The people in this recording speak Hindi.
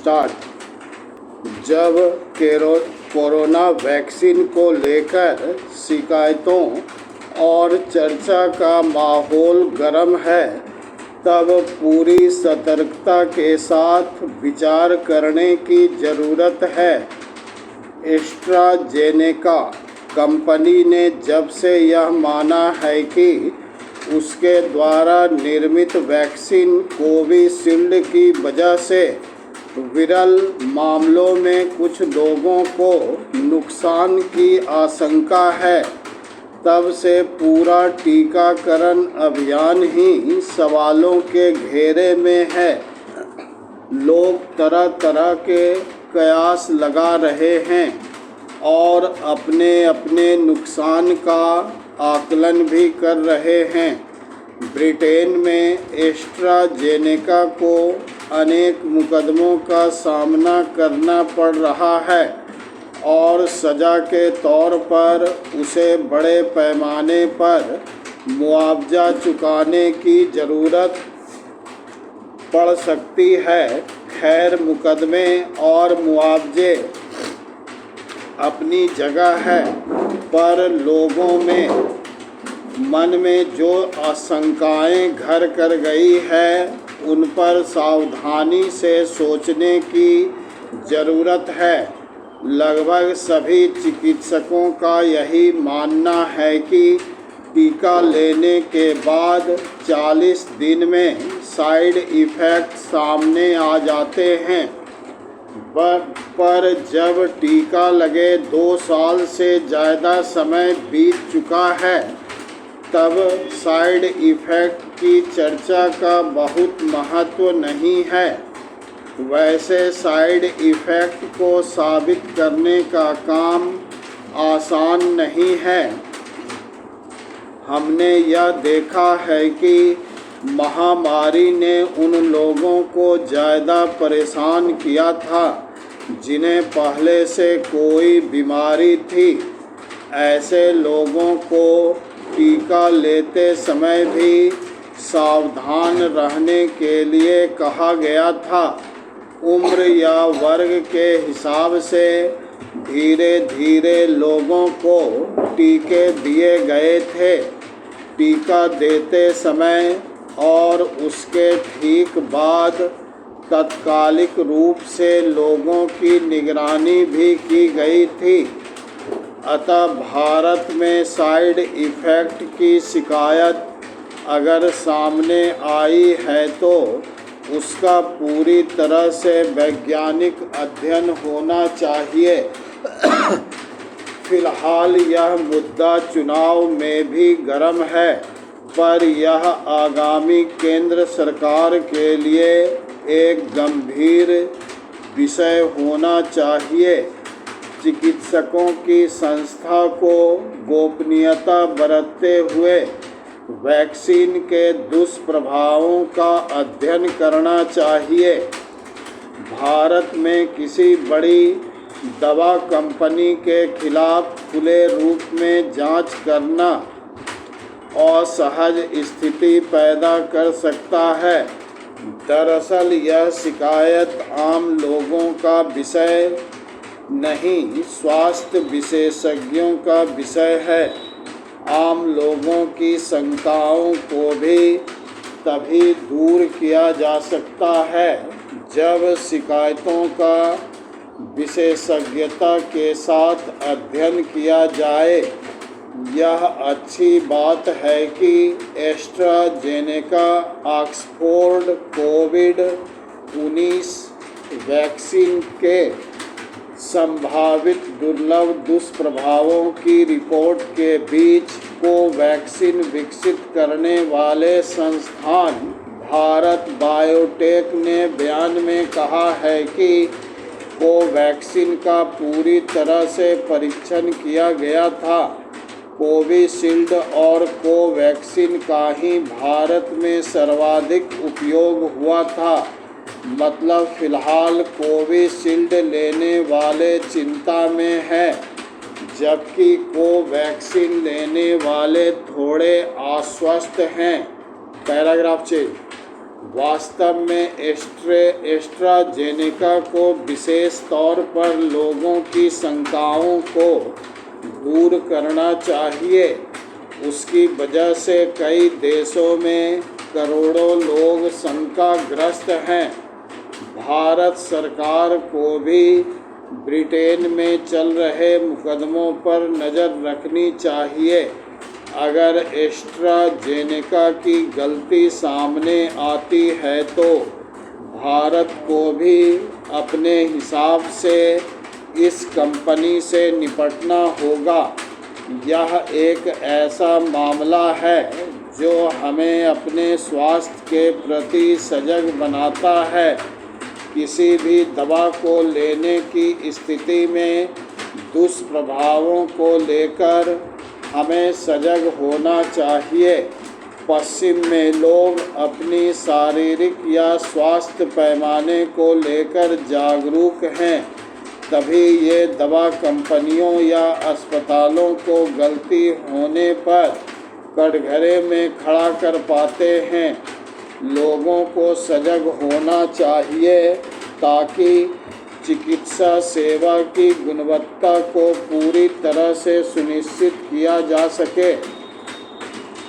स्टार्ट। जब कोरोना वैक्सीन को लेकर शिकायतों और चर्चा का माहौल गर्म है, तब पूरी सतर्कता के साथ विचार करने की ज़रूरत है। एस्ट्राजेनेका कंपनी ने जब से यह माना है कि उसके द्वारा निर्मित वैक्सीन कोविशील्ड की वजह से विरल मामलों में कुछ लोगों को नुकसान की आशंका है, तब से पूरा टीकाकरण अभियान ही सवालों के घेरे में है। लोग तरह तरह के कयास लगा रहे हैं और अपने अपने नुकसान का आकलन भी कर रहे हैं। ब्रिटेन में एस्ट्राजेनेका को अनेक मुकदमों का सामना करना पड़ रहा है और सज़ा के तौर पर उसे बड़े पैमाने पर मुआवजा चुकाने की ज़रूरत पड़ सकती है। खैर, मुकदमे और मुआवजे अपनी जगह है, पर लोगों में मन में जो आशंकाएं घर कर गई है, उन पर सावधानी से सोचने की ज़रूरत है। लगभग सभी चिकित्सकों का यही मानना है कि टीका लेने के बाद 40 दिन में साइड इफ़ेक्ट सामने आ जाते हैं, पर जब टीका लगे 2 साल से ज़्यादा समय बीत चुका है, तब साइड इफ़ेक्ट की चर्चा का बहुत महत्व नहीं है। वैसे साइड इफ़ेक्ट को साबित करने का काम आसान नहीं है। हमने यह देखा है कि महामारी ने उन लोगों को ज़्यादा परेशान किया था जिन्हें पहले से कोई बीमारी थी। ऐसे लोगों को टीका लेते समय भी सावधान रहने के लिए कहा गया था। उम्र या वर्ग के हिसाब से धीरे धीरे लोगों को टीके दिए गए थे। टीका देते समय और उसके ठीक बाद तात्कालिक रूप से लोगों की निगरानी भी की गई थी। अतः भारत में साइड इफ़ेक्ट की शिकायत अगर सामने आई है तो उसका पूरी तरह से वैज्ञानिक अध्ययन होना चाहिए। फिलहाल यह मुद्दा चुनाव में भी गर्म है, पर यह आगामी केंद्र सरकार के लिए एक गंभीर विषय होना चाहिए। चिकित्सकों की संस्था को गोपनीयता बरतते हुए वैक्सीन के दुष्प्रभावों का अध्ययन करना चाहिए। भारत में किसी बड़ी दवा कंपनी के खिलाफ खुले रूप में जांच करना असहज स्थिति पैदा कर सकता है। दरअसल यह शिकायत आम लोगों का विषय नहीं, स्वास्थ्य विशेषज्ञों का विषय है। आम लोगों की शंकाओं को भी तभी दूर किया जा सकता है जब शिकायतों का विशेषज्ञता के साथ अध्ययन किया जाए। यह अच्छी बात है कि एस्ट्राजेनेका ऑक्सफोर्ड कोविड-19 वैक्सीन के संभावित दुर्लभ दुष्प्रभावों की रिपोर्ट के बीच कोवैक्सीन विकसित करने वाले संस्थान भारत बायोटेक ने बयान में कहा है कि कोवैक्सीन का पूरी तरह से परीक्षण किया गया था। कोविशील्ड और कोवैक्सीन का ही भारत में सर्वाधिक उपयोग हुआ था। मतलब फ़िलहाल कोविशील्ड लेने वाले चिंता में हैं, जबकि कोवैक्सीन लेने वाले थोड़े आश्वस्त हैं। Paragraph change. वास्तव में एस्ट्राजेनेका को विशेष तौर पर लोगों की शंकाओं को दूर करना चाहिए। उसकी वजह से कई देशों में करोड़ों लोग शंकाग्रस्त हैं। भारत सरकार को भी ब्रिटेन में चल रहे मुकदमों पर नज़र रखनी चाहिए। अगर एस्ट्राजेनेका की गलती सामने आती है तो भारत को भी अपने हिसाब से इस कंपनी से निपटना होगा। यह एक ऐसा मामला है जो हमें अपने स्वास्थ्य के प्रति सजग बनाता है। किसी भी दवा को लेने की स्थिति में दुष्प्रभावों को लेकर हमें सजग होना चाहिए। पश्चिम में लोग अपनी शारीरिक या स्वास्थ्य पैमाने को लेकर जागरूक हैं, तभी ये दवा कंपनियों या अस्पतालों को गलती होने पर कटघरे में खड़ा कर पाते हैं। लोगों को सजग होना चाहिए ताकि चिकित्सा सेवा की गुणवत्ता को पूरी तरह से सुनिश्चित किया जा सके।